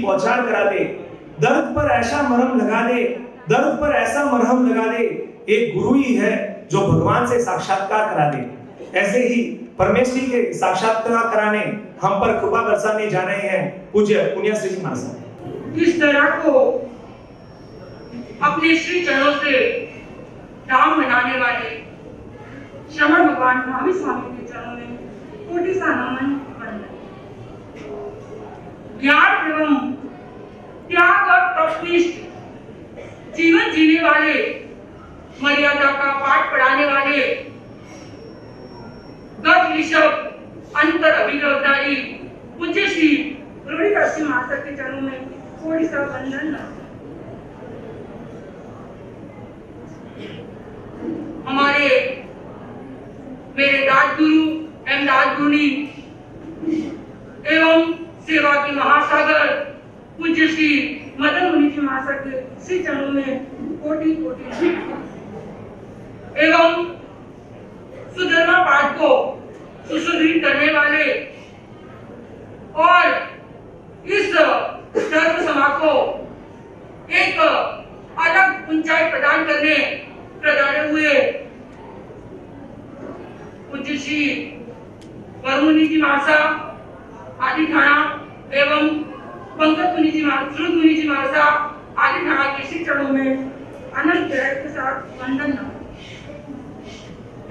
बौछार करा दे, दर्द पर ऐसा मरहम लगा दे, दर्द पर ऐसा मरहम लगा दे। एक गुरु ही है जो भगवान से साक्षात्कार करा दे। ऐसे ही परमेश्वरी के साक्षात्कार कराने हम पर कृपा बरसाने जा रहे हैं पूज्य पुण्यश्री जी महाराज। इस तरह को अपने श्री चरणों से धाम बनाने वाले श्रवण भगवान महावीर स्वामी के चरणों में कोटि सा नमन वंदन। ज्ञान एवं त्याग और तपनिष्ठ जीवन जीने वाले, मर्यादा का पाठ पढ़ाने वाले, गत ऋषभ अंतर अभिनवधारी पूज्य श्री रुद्रकाशी माता के चरणों में कोटि सा वंदन। हमारे मेरे राजगुरु एवं राजगुरुनी एवं सेवा के महासागर पूज्य श्री मदन मुनि जी महाशय के श्री चरणों में कोटि कोटि एवं सुधर्मा पाठ को सुशोभित करने वाले और इस धर्म सभा को एक अलग ऊंचाई प्रदान हुए पूज्य श्री वरुणी जी महाशय आदि थाना एवं पंकज मुनि जी श्रुत मुनि जी महाशय आदि थाना के श्री चरणों में अनंत जय के साथ वंदन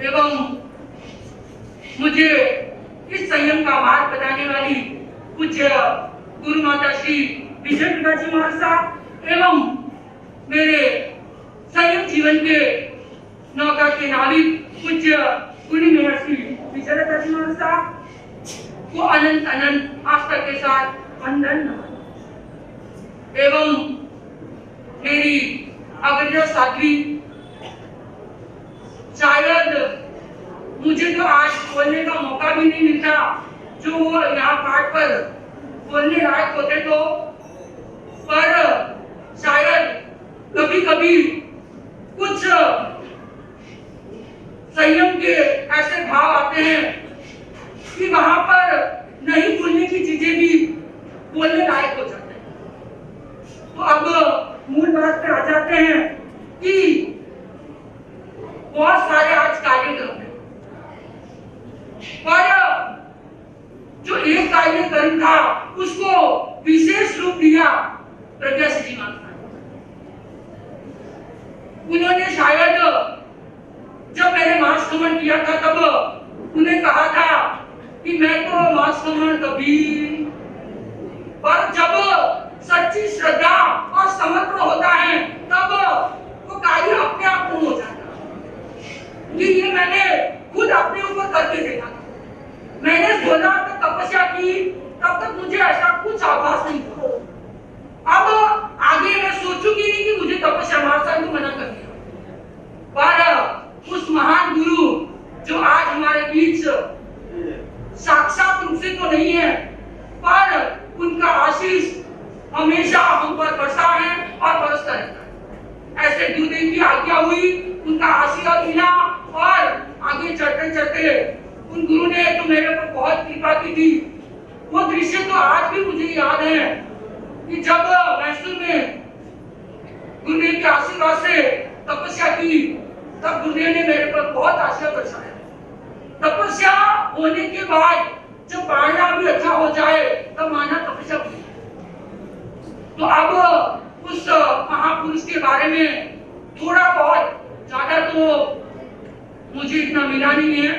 एवं मुझे इस संयम का मार्ग बताने वाली पूज्य गुरु माता श्री विजय प्रकाश जी महाशय एवं मेरे संयम जीवन के नौका के नाविक पूज्य गुरु महर्षि विजय प्रकाश जी महाशय को अनंत अनंत आस्था के साथ वंदन एवं मेरी अग्रजा साध्वी, शायद मुझे तो आज बोलने का मौका भी नहीं मिलता, जो वो यहाँ पाठ पर बोलने लायक होते तो, पर शायद कभी कभी कुछ संयम के ऐसे भाव आते हैं कि वहां पर नहीं बोलने की चीजें भी बोलने लायक हो जाते हैं। तो अब मूल बात पे आ जाते हैं कि बहुत सारे आज कार्यक्रम हैं, पर जो एक कार्यक्रम था उसको विशेष रूप दिया प्रज्ञा जी महाशय। उन्होंने शायद जब मैंने मासकमण किया था तब उन्हें कहा था कि मैं तो मासकमण कभी, पर जब सच्ची श्रद्धा और समर्पण होता है तब वो कार्य अपने आप पूर्ण हो जाता है। कि ये मैंने खुद अपने ऊपर करके देखा था। मैंने 16 तक तपस्या की, तब तक मुझे ऐसा कुछ आभास नहीं था। अब आगे मैं सोचूंगी नहीं कि मुझे तपस्या महाशय को मना कर दिया, पर उस महान गुरु जो आज हमारे बीच साक्षात रूप से तो नहीं है, पर उनका आशीष हमेशा हम पर बरसा है और बरसता रहता है। ऐसे गुरुदेव की आज्ञा हुई, उनका आशीर्वाद मिला और आगे चलते चलते उन गुरु ने तो मेरे पर बहुत कृपा की थी। वो दृश्य तो आज भी मुझे याद है कि जब मैसूर में गुरुदेव के आशीर्वाद से तपस्या की, तब गुरुदेव ने मेरे पर बहुत आशीर्वाद बरसाया। तपस्या होने के बाद जब पढ़ना भी अच्छा हो जाए तब माना तपस्या पूरी। तो अब उस महापुरुष के बारे में थोड़ा बहुत, ज्यादा तो मुझे इतना मिला नहीं है,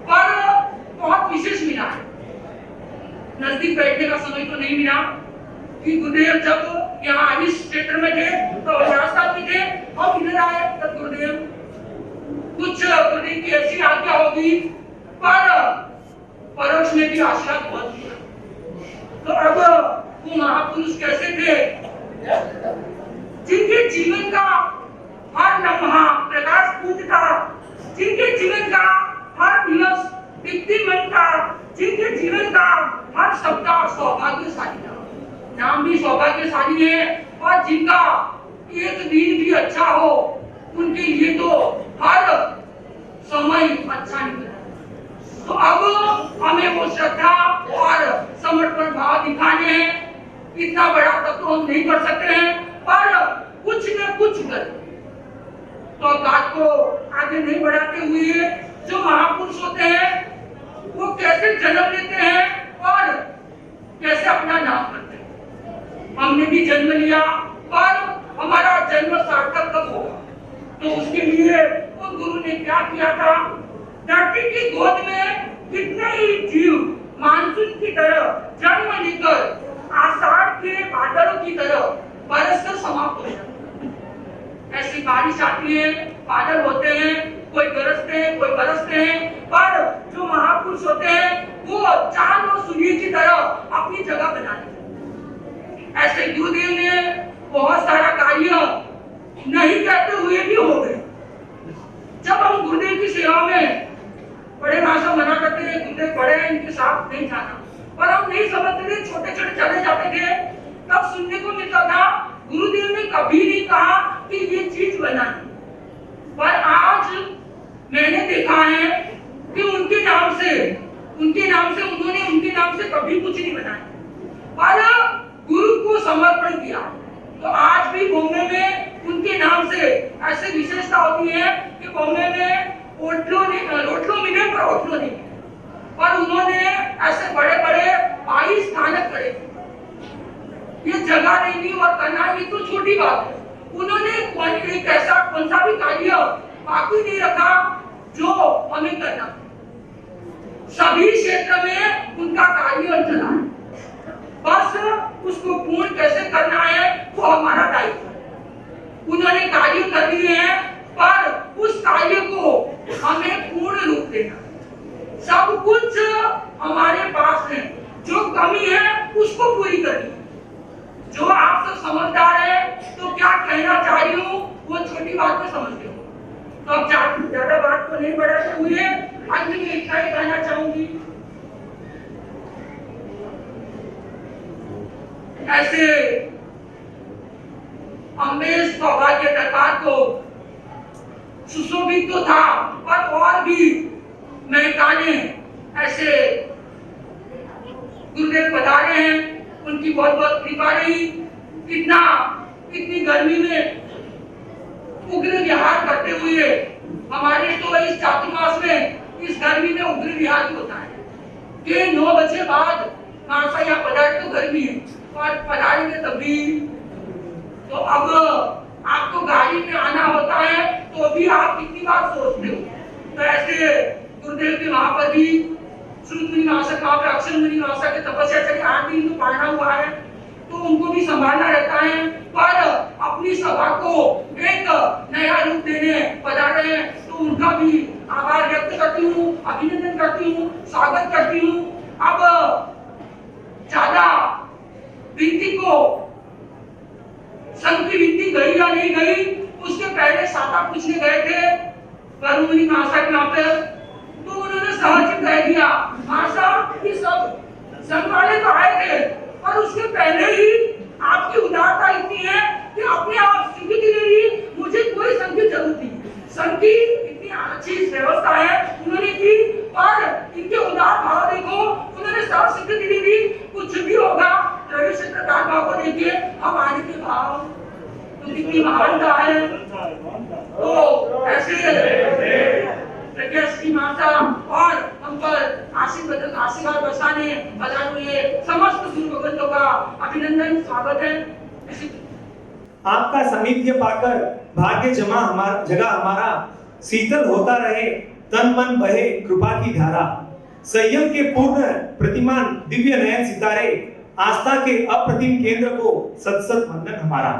पर बहुत विशेष मिला है। नजदीक बैठने का समय तो नहीं मिला कि गुरुदेव जब यहाँ इस क्षेत्र में थे तो रास्ता भी थे, और इधर आए तब गुरुदेव कुछ गुरुदेव की ऐसी आज्ञा होगी, पर परोक्ष में भी आशीर्वाद बहुत दिया। तो अब वो महापुरुष कैसे थे जिनके जीवन का हर लम्हा प्रकाश पूर्ण था, जिनके जीवन का हर दिवस दीप्तिमय था, जिनके जीवन का हर सप्ताह सौभाग्यशाली था। नाम भी सौभाग्यशाली है, और जिनका एक दिन भी अच्छा हो उनके लिए तो हर समय अच्छा निकला। तो अब हमें वो श्रद्धा और समर्पण भाव दिखाने हैं इतना बड़ा तब तो हम नहीं कर सकते हैं, पर कुछ न कुछ कर तो बात को आगे नहीं बढ़ाते हुए जो महापुरुष होते हैं वो कैसे जन्म लेते हैं और कैसे अपना नाम करते हैं। हमने भी जन्म लिया पर हमारा जन्म सार्थक कब होगा, तो उसके लिए उन गुरु ने क्या किया था, धरती की गोद में कितने ही जीव मानसून की तरह जन्म लेकर आषाढ़ के बादलों की तरह बरसकर समाप्त हो जाते। ऐसी बारिश आती है, बादल होते हैं, कोई गरजते हैं, कोई बरसते हैं, पर जो महापुरुष होते हैं वो चांद और सूर्य की तरह अपनी जगह बना लेते। ऐसे गुरुदेव ने बहुत सारा कार्य नहीं करते हुए भी हो गए। जब हम गुरुदेव की सेवा में बड़े मासा मना करते हैं, गुरुदेव बड़े हैं, इनके साथ नहीं जाना, पर हम नहीं समझते थे, छोटे छोटे चले जाते थे। तब सुनने को मिलता था गुरुदेव ने कभी नहीं कहा कि ये चीज बनानी, पर आज मैंने देखा है कि उनके नाम से उन्होंने उनके नाम से कभी कुछ नहीं बनाया, पर गुरु को समर्पण किया। तो आज भी बॉम्बे में उनके नाम से ऐसी विशेषता होती है कि बॉम्बे में रोटलो मिले पर ओटलो नहीं, पर उन्होंने ऐसे बड़े बड़े 22 स्थानक करे। ये जगह नहीं दी और करना ये तो छोटी बात है, उन्होंने एक ऐसा कौन सा भी कार्य बाकी नहीं रखा जो हमें करना। सभी क्षेत्र में उनका कार्य चला है, बस उसको पूर्ण कैसे करना है वो हमारा दायित्व है। उन्होंने कार्य कर दिए हैं, पर उस कार्य को हमें पूर्ण रूप देना। सब कुछ हमारे पास है, जो कमी है उसको पूरी करनी। जो आप सब समझदार है तो क्या कहना चाह रही हूँ वो छोटी बात में समझते हो, तो अब ज्यादा बात को नहीं बढ़ाते हुए अंत में इतना ही कहना चाहूंगी। ऐसे अम्बेश सौभाग्य दरबार को सुशोभित तो था, पर और भी महकाने ऐसे गुरुदेव पधारे हैं, उनकी बहुत बहुत कृपा रही। इतनी गर्मी में उग्र विहार करते हुए, हमारे तो इस चातुर्मास में इस गर्मी में उग्र विहार होता है कि 9 बजे बाद मानसा यहाँ पधारे तो गर्मी है, और पधारेंगे तभी। तो अब आपको गाड़ी में आना होता है तो भी आप कितनी बार सोचते हो। तो ऐसे गुरुदेव के वहां पर भी श्रुत मुनिवासक वहां पर अक्षर मुनिवासक की तपस्या चली 8 दिन तो पढ़ना हुआ है, तो उनको भी संभालना रहता है, पर अपनी सभा को एक नया रूप देने पधारे हैं, तो उनका भी आभार व्यक्त करती हूँ, अभिनंदन करती हूँ, स्वागत करती हूँ। अब ज्यादा विनती को संघ की विनती गई या नहीं गई, उसके पहले साता पूछने गए थे वरुण मुनि महाशय के यहाँ पे, तो उन्होंने सहज कह दिया मासा कि सब संघ वाले तो आए थे, पर उसके पहले ही आपकी उदारता इतनी है कि अपने आप स्वीकृति दे दी, मुझे कोई संघ की जरूरत नहीं। संघ की इतनी अच्छी व्यवस्था है उन्होंने की, और इनके उदार भाव देखो, उन्होंने सब स्वीकृति दे दी। कुछ भी होगा रवि क्षेत्र भाव को देखिए, हमारे के भाव तो कितनी महानता है। तो ऐसे की माता और हम पर आशीर्वाद बरसाने पधारे हुए समस्त गुरु भक्तों का अभिनंदन स्वागत है। आपका सानिध्य पाकर भाग्य जगह हमारा शीतल होता रहे, तन मन बहे कृपा की धारा। संयम के पूर्ण प्रतिमान दिव्य नयन सितारे, आस्था के अप्रतिम केंद्र को सत सत वंदन हमारा।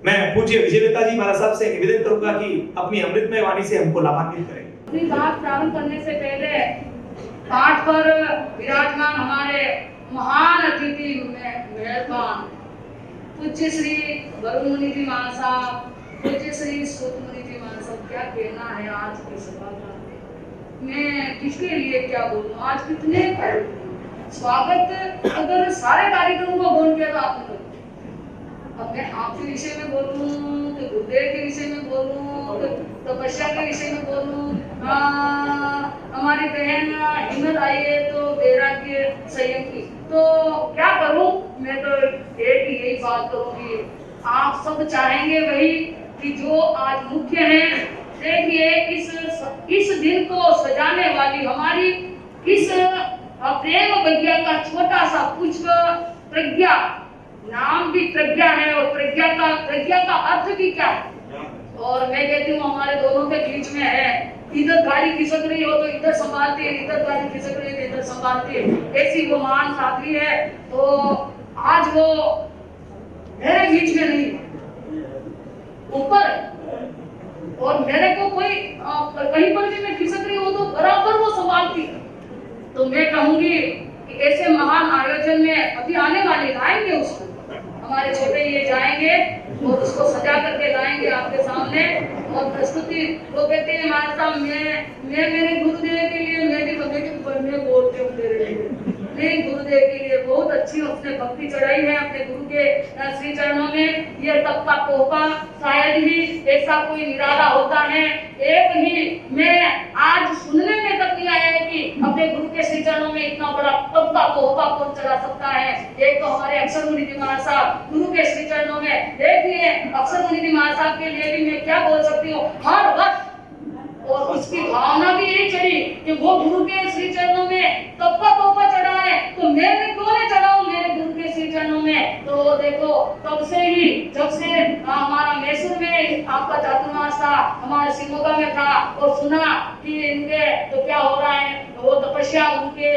मैं पूज्य विजयलता जी महाराज साहब से निवेदन करूंगा कि अपनी अमृतमय वाणी से हमको लाभान्वित करें। अपनी बात प्रारंभ करने से पहले पाठ पर विराजमान हमारे महान अतिथि मेहरबान पूज्य श्री वरुण मुनि जी महाराज साहब, पूज्य श्री श्रुत मुनि जी महाराज साहब, क्या कहना है आज की सभा का। मैं किसके लिए क्या बोलूं, आज कितने स्वागत, अगर सारे कार्यक्रमों को बोल किया तो आपने अब मैं आपके विषय में बोलूं तो गुरुदेव के विषय में बोलूं तो तपस्या के विषय में बोलूं, हमारी बहन हिम्मत आई है तो वैराग्य संयम की, तो क्या करूं। मैं तो एक ही यही बात करूंगी, आप सब चाहेंगे वही कि जो आज मुख्य है, देखिए इस दिन को सजाने वाली हमारी इस प्रेम प्रज्ञा का छोटा सा पुष्प प्रज्ञा, नाम भी प्रज्ञा है और प्रज्ञा का अर्थ भी क्या है। और मैं कहती हूँ हमारे दोनों के बीच में है, इधर गाड़ी खिसक रही हो तो इधर संभालती है, इधर गाड़ी खिसक रही है तो इधर संभालती है, ऐसी वो महान साथी है। तो आज वो मेरे बीच में नहीं, ऊपर है और मेरे को कोई कहीं पर भी मैं खिसक रही हूँ तो बराबर वो संभालती है। तो मैं कहूंगी कि ऐसे महान आयोजन में अभी आने वाले लाएंगे, उसको हमारे छोटे ये जाएंगे और उसको सजा करके लाएंगे आपके सामने और प्रस्तुति। वो कहते हैं महाराज साहब मैं मेरे गुरुदेव के लिए मैं भी बोलती हूँ तेरे लिए, मेरे गुरुदेव के लिए बहुत अच्छी उसने भक्ति चढ़ाई है अपने गुरु के श्री चरणों में। ये तब का तोहफा शायद ही ऐसा कोई निराला होता है। एक ही मैं आज सुनने में तक नहीं आया है कि अपने गुरु के श्री चरणों में इतना बड़ा तब का तोहफा कौन चढ़ा सकता है। एक तो हमारे अक्षर मुनि जी महाराज साहब गुरु के श्री चरणों में, देखिए अक्षर मुनि जी महाराज साहब के लिए भी मैं क्या बोल सकती हूँ, हर वक्त और उसकी भावना भी यही चढ़ी कि वो गुरु के श्री चरणों में तब का तोहफा चढ़ा है तो मैं क्यों नहीं चढ़ाऊं मेरे गुरु के श्री चरणों में। तो देखो तब से ही जब से हमारा मैसूर में आपका चातुर्मास था, हमारे शिमोगा में था और सुना कि इनके तो क्या हो रहा है, वो तपस्या उनके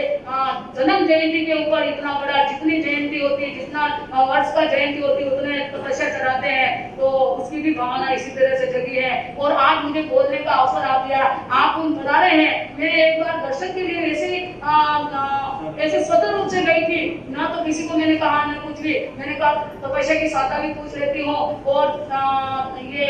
जन्म जयंती के ऊपर इतना बड़ा, जितनी जयंती होती है जितना वर्ष का जयंती होती है उतने तपस्या चढ़ाते हैं। तो उसकी भी भावना इसी तरह से जगी है और आज मुझे बोलने का अवसर आप दिया, आप उन बता रहे हैं। मैं एक बार दर्शन के लिए ऐसे स्वतंत्र रूप से गई थी, ना तो किसी को मैंने कहा ना कुछ भी, मैंने कहा तपस्या की साधा भी पूछ लेती हूँ और ये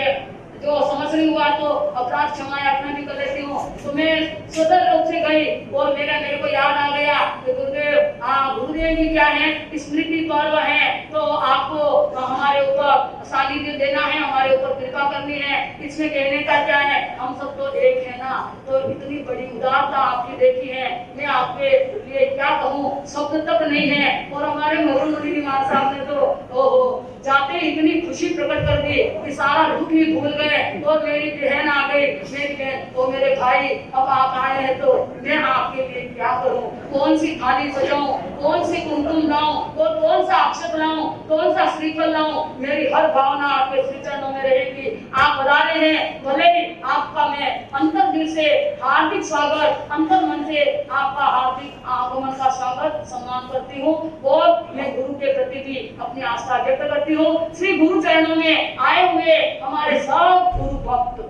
जो समझ नहीं हुआ तो अपराध क्षमा याचना भी कर लेती हूँ। तो मैं स्वतंत्र रूप से गई और मेरे को याद आ गया कि गुरुदेव जी क्या है, स्मृति पर्व है तो आपको हमारे ऊपर सानिध्य देना है, हमारे ऊपर कृपा करनी है। इसमें कहने का क्या है, हम सब तो एक है ना। तो इतनी बड़ी उदारता आपकी देखी है, मैं आपके लिए क्या कहूँ, शब्द तक नहीं है। और हमारे मरुण मुनि महाराज साहब ने तो जाते इतनी खुशी प्रकट कर दी कि सारा दुख ही भूल गए और मेरी बहन आ गई, मेरी बहन तो मेरे भाई अब आप आए हैं तो मैं आपके लिए क्या करूं, कौन सी थाली सजाऊं, कौन सी कुमकुम लाऊं और कौन सा अक्षत लाऊं, कौन सा श्रीफल लाऊं। मेरी हर भावना आपके श्री चरणों में रहेगी। आप बता रहे हैं, भले ही आपका मैं अंतर दिल से हार्दिक स्वागत, अंतर मन से आपका हार्दिक आगमन का स्वागत सम्मान करती हूँ और मैं गुरु के प्रति भी अपनी आस्था व्यक्त करती हूँ। श्री गुरु चरणों में आए हुए हमारे सब गुरु भक्त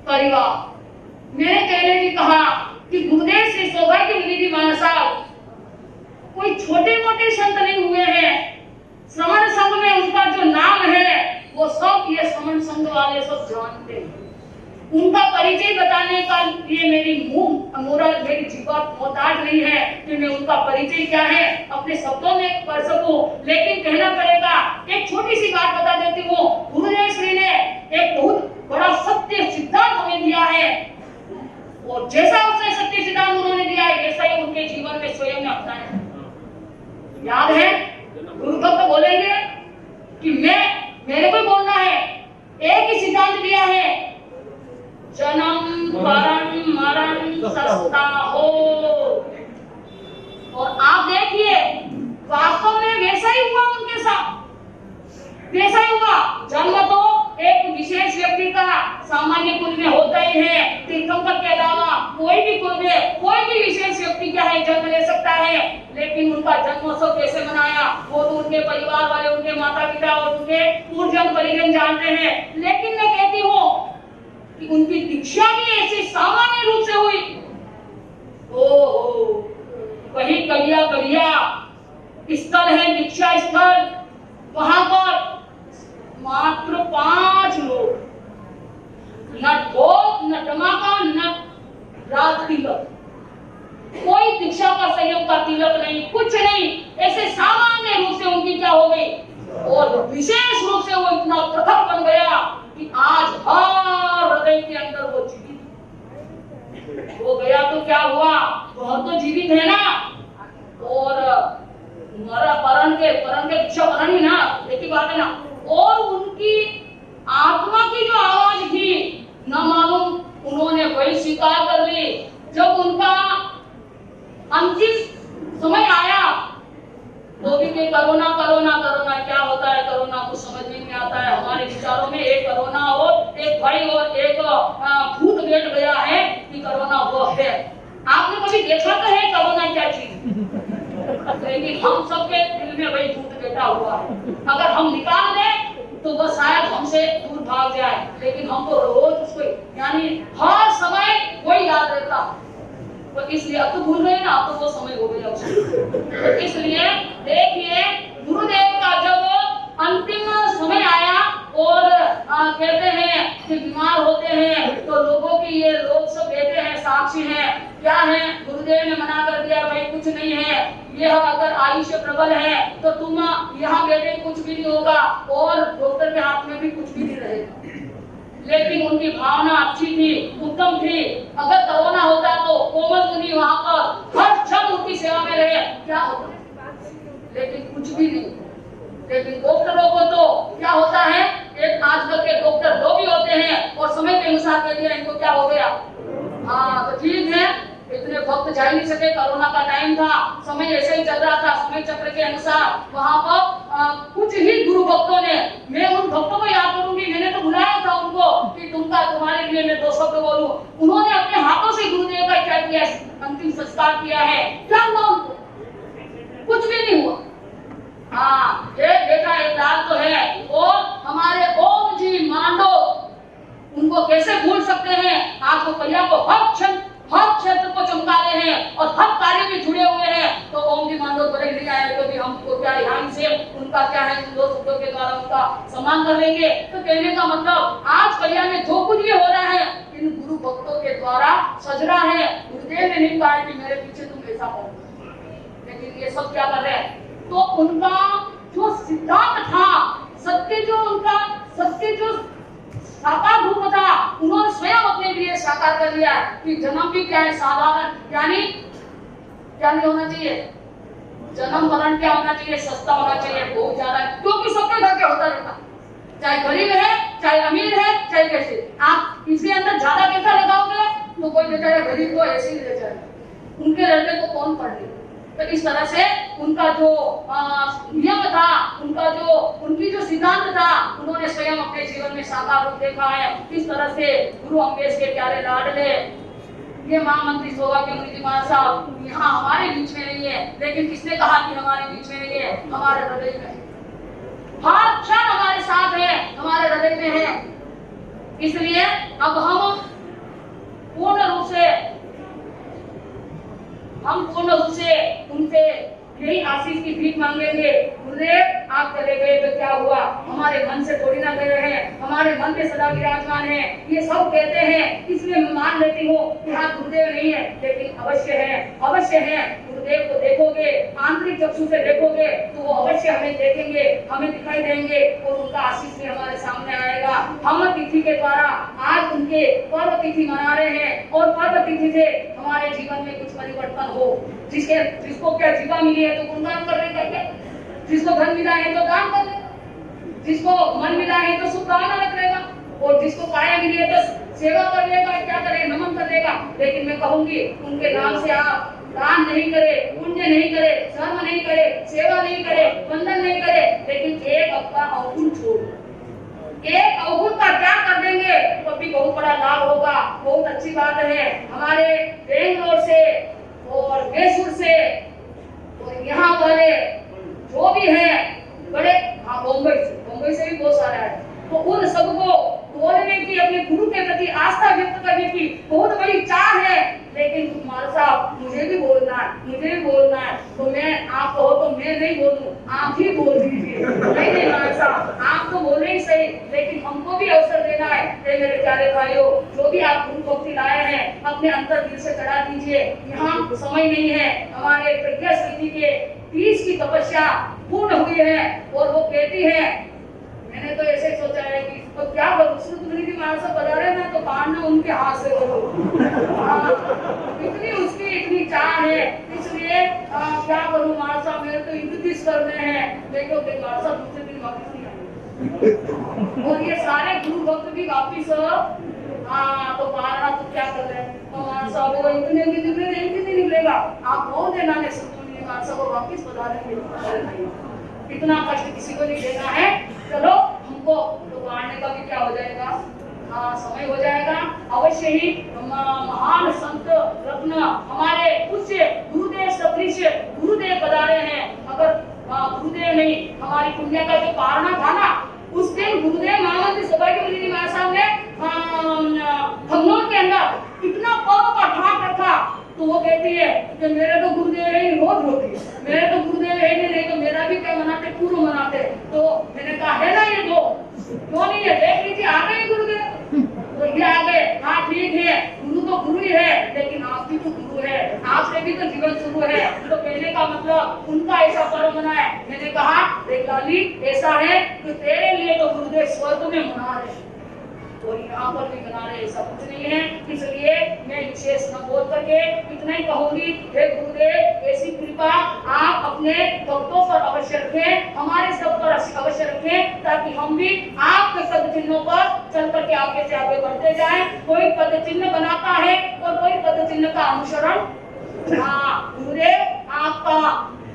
परिवार, मैंने पहले भी कहा कि गुरुदेव श्री सौभाग्य मुनि जी महाराज साहब कोई छोटे मोटे संत नहीं हुए हैं। श्रवण संघ में उनका जो नाम है वो सब ये श्रवण संघ वाले सब जानते हैं। उनका परिचय बताने का लिए मेरी जीवा मोहताज नहीं है कि मैं उनका परिचय क्या है अपने शब्दों में कर सकूं, लेकिन कहना पड़ेगा। एक छोटी सी बात बता देती हूँ, गुरुदेव श्री ने एक बहुत बड़ा सत्य सिद्धांत हमें दिया है और जैसा उसने सत्य सिद्धांत उन्होंने दिया है वैसा ही उनके जीवन में स्वयं ने अपनाया। याद है गुरु भक्त बोलेंगे कि मेरे को बोलना है, एक ही सिद्धांत दिया है, जन्म मरण मरण सस्ता हो। और आप देखिए वास्तव में वैसा ही हुआ उनके साथ, वैसा ही हुआ। जन्म तो एक विशेष व्यक्ति का सामान्य कुल में होता ही है, तीर्थंकर के अलावा कोई भी कुल में कोई भी विशेष व्यक्ति क्या है जन्म ले सकता है। लेकिन उनका जन्मोत्सव कैसे मनाया वो तो उनके परिवार वाले, उनके माता पिता और उनके पूर्वजन परिजन जानते हैं। लेकिन मैं कहती हूँ कि उनकी दीक्षा भी ऐसी सामान्य रूप से हुई। ओहो, वही कलिया स्थल है दीक्षा स्थल, वहां पर मात्र 5 लोग, न ढोल न धमाका न राज तिलक, कोई दीक्षा का संयम का तिलक नहीं, कुछ नहीं। ऐसे सामान्य रूप से उनकी क्या हो गई और विशेष रूप से वो इतना प्रखर बन गया कि आज हर हृदय के अंदर वो जीवित हो गया। तो क्या हुआ, वह तो जीवित है ना। और परण के भिक्षा परण ही ना, एक ही बात है ना। और उनकी आत्मा की जो आवाज थी न मालूम उन्होंने वही स्वीकार कर ली। जब उनका अंतिम समय आया तो भी कि करोना करोना करोना क्या होता है, करोना कुछ समझ में नहीं आता है। हमारे विचारों में एक करोना और एक भय और एक भूत बैठ गया है कि करोना वो है। आपने कभी देखा तो है करोना क्या चीज? लेकिन हम सबके दिल में वही भूत बैठा हुआ है। अगर हम निकाल दें तो वो शायद हमसे दूर भाग जाए, लेकिन हमको रोज उसको यानी हर समय वही याद रहता। तो इसलिए अब तो भूल गए ना, अब तो वो समय हो गया उसको। तो इसलिए देखिए गुरुदेव का जब अंतिम समय आया और कहते हैं कि बीमार होते हैं तो लोगों की ये लोग सब कहते हैं साक्षी हैं, क्या है गुरुदेव ने मना कर दिया भाई कुछ नहीं है, यह अगर आयुष्य प्रबल है तो तुम यहाँ बैठे कुछ भी नहीं होगा और डॉक्टर के हाथ में भी कुछ भी नहीं रहेगा। लेकिन उनकी भावना अच्छी थी, उत्तम थी। अगर कोरोना होता तो कोमल मुनि वहां पर हर क्षण उनकी सेवा में रहे, क्या होता? लेकिन कुछ भी नहीं। लेकिन डॉक्टरों को तो क्या होता है, एक आजकल के डॉक्टर दो भी होते हैं और समय के अनुसार कह दिया इनको क्या हो गया। हाँ तो ठीक है, इतने भक्त जा ही नहीं सके, कोरोना का टाइम था, समय ऐसे ही चल रहा था, समय चक्र के अनुसार वहां पर कुछ ही गुरु भक्तों ने, मैं उन भक्तों को याद करूंगी, मैंने तो बुलाया था उनको कि तुम्हारे लिए मैं 2 शब्द बोलूं। उन्होंने अपने हाथों से गुरुदेव का क्या किया, अंतिम संस्कार किया है। क्या हुआ उनको? कुछ भी नहीं हुआ। हाँ एक बेटा एक लाल तो है। और हमारे ओम जी मांडो, उनको कैसे भूल सकते हैं? आपको कलिया को हर क्षेत्र को चमका रहे हैं और हर कार्य में जुड़े हुए हैं। तो ओम जी मांडो बड़े नहीं आए तो भी हमको क्या यहाँ से उनका क्या है, उन 2 शब्दों के द्वारा उनका सम्मान कर लेंगे। तो कहने का मतलब आज कलिया में जो कुछ भी हो रहा है इन गुरु भक्तों के द्वारा सज रहा है। गुरुदेव ने नहीं कहा कि मेरे पीछे तुम ऐसा करो, लेकिन ये सब क्या कर रहे हैं? तो उनका जो सिद्धांत था, सत्य जो साकार रूप था, उन्होंने स्वयं अपने लिए साकार कर लिया कि जन्म भी क्या है साधारण, यानी क्या नहीं होना चाहिए, जन्म मरण क्या होना चाहिए, सस्ता होना चाहिए, बहुत ज्यादा, क्योंकि सबके घर के होता रहता, चाहे गरीब है चाहे अमीर है चाहे कैसे। आप इसके अंदर ज्यादा पैसा लगाओगे तो कोई बेचारा गरीब को ऐसे ही ले जाएगा, उनके लड़के को कौन पढ़ ले। तो इस तरह से उनका जो नियम था, उनकी जो सिद्धांत था, उन्होंने स्वयं अपने जीवन में साकार रूप देखा है। इस तरह से गुरु अम्बेश के प्यारे लाडले ये महामंत्री सौभाग्यमुनि जी महाराज साहब यहाँ हमारे बीच में नहीं है, लेकिन किसने कहा कि हमारे बीच में नहीं है? हमारे हृदय में, हर क्षण हमारे साथ है, हमारे हृदय में है। इसलिए अब हम पूर्ण रूप से उनसे यही आशीष की भीख मांगेंगे। गुरुदेव आप चले गए तो क्या हुआ, हमारे मन से थोड़ी ना गए हैं, हमारे मन में सदा विराजमान है। ये सब कहते हैं, इसलिए मैं मान लेती हूँ कि हाँ गुरुदेव नहीं है, लेकिन अवश्य है। गुरुदेव को देखोगे, आंतरिक चक्षु से देखोगे तो वो अवश्य हमें देखेंगे, हमें दिखाई देंगे और उनका आशीष भी हमारे सामने आएगा। हम तिथि के द्वारा आज उनके पर्व तिथि मना रहे हैं और पर्व तिथि से हमारे जीवन में कुछ परिवर्तन हो। जिसको क्या जीवा मिली है तो गुणगान कर रहे हैं, जिसको धन मिला है तो दान कर ले, जिसको मन मिला है तो शुभकामना रख लेगा और जिसको काया मिली है तो सेवा कर लेगा, क्या करे, नमन कर लेगा। लेकिन मैं कहूंगी उनके नाम से आप दान नहीं करे, पुण्य नहीं करे, धर्म नहीं करे, सेवा नहीं करे, वंदन नहीं करे, लेकिन एक अपना अवगुण छोड़, एक अवगुण का क्या कर देंगे तो भी बहुत बड़ा लाभ होगा। बहुत अच्छी बात है। हमारे बेंगलोर से और मैसूर से और यहाँ वाले जो भी है बड़े, हाँ बम्बई से भी बहुत सारा है, तो उन सबको बोलने की, अपने गुरु के प्रति आस्था व्यक्त करने की बहुत बड़ी चाह है। लेकिन कुमार साहब मुझे भी बोलना है, तो मैं, आप कहो तो मैं नहीं बोलूं, आप ही बोल दीजिए। नहीं कुमार साहब आप तो बोले ही सही, लेकिन हमको भी अवसर देना है। मेरे प्यारे भाइयों, जो भी आप गुरु भक्ति लाए हैं अपने अंतर दिल से चढ़ा दीजिए। यहाँ समय नहीं है। हमारे प्रज्ञा स्थिति के 30 की तपस्या पूर्ण हुई है और वो कहती है, मैंने तो ऐसे सोचा है कि तो क्या करूं, श्रुतमुनि जी महाराज से बता रहे ना तो कांड उनके हाथ से करो। इतनी उसकी इतनी चाह है, इसलिए बोले क्या करूं महाराज साहब, मेरे तो 31 करने हैं। मैं क्यों गई महाराज साहब, दूसरे दिन वापस नहीं आए। और ये सारे गुरु भक्त भी वापिस तो बारह तो क्या कर रहे हैं तो महाराज साहब वो इतने भी निकले एक भी नहीं निकलेगा। आप बहुत देना ने सुनिए महाराज साहब को वापिस बता देंगे। इतना कष्ट किसी को नहीं देना है। चलो हमको तो बांटने का भी क्या हो जाएगा, समय हो जाएगा। अवश्य ही महान संत रत्न हमारे पूज्य गुरुदेव सदृश गुरुदेव पधारे हैं। अगर गुरुदेव नहीं हमारी पुण्य का जो पारणा था ना, उस दिन गुरुदेव महामंत्री सभा के मुनि महाराज साहब ने खम्मों के अंदर इतना पर्व का ठाट रखा। तो वो कहती है कि मेरे तो गुरुदेव है रोज होती है, मेरे तो गुरुदेव है नहीं तो मेरा भी क्या मनाते पूर्व मनाते। तो मैंने कहा है ना ये दो क्यों नहीं है, देख लीजिए आ गए गुरुदेव। तो ये आ गए, हाँ ठीक है गुरु तो गुरु ही है, लेकिन आप भी तो गुरु है, आपसे भी तो जीवन शुरू है। तो कहने का मतलब उनका ऐसा पर्व मनाया। मैंने कहा देख लाली ऐसा है कि तेरे लिए तो गुरुदेव स्वर्ग में मना रहे और यहाँ पर भी बना रहे, ऐसा कुछ नहीं है। इसलिए मैं विशेष न बोल करके इतना ही कहूंगी, हे गुरुदेव ऐसी कृपा आप अपने भक्तों पर अवश्य रखें, हमारे सब पर अवश्य रखें, ताकि हम भी आपके पद चिन्हों पर चल करके आगे से आगे बढ़ते जाएं। कोई पद चिन्ह बनाता है और कोई पद चिन्ह का अनुसरण। गुरुदेव आपका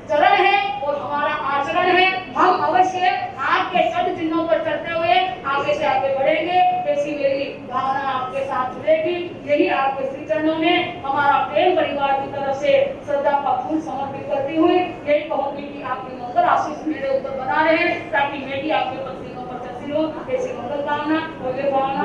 चरण है और हमारा आचरण है, हम अवश्य आपके पद चिन्हों पर चलते हुए आगे से आगे बढ़ेंगे। ऐसी मेरी भावना आपके साथ जुड़ेगी। यही आपके श्री चरणों में हमारा प्रेम परिवार की तरफ से श्रद्धा का फूल समर्पित करती हुई यही कहूंगी कि आपकी मंगल आशीष मेरे ऊपर बना रहे, ताकि मैं भी आपके पद चिन्हों पर चलती हूँ। ऐसी मंगल कामना और भावना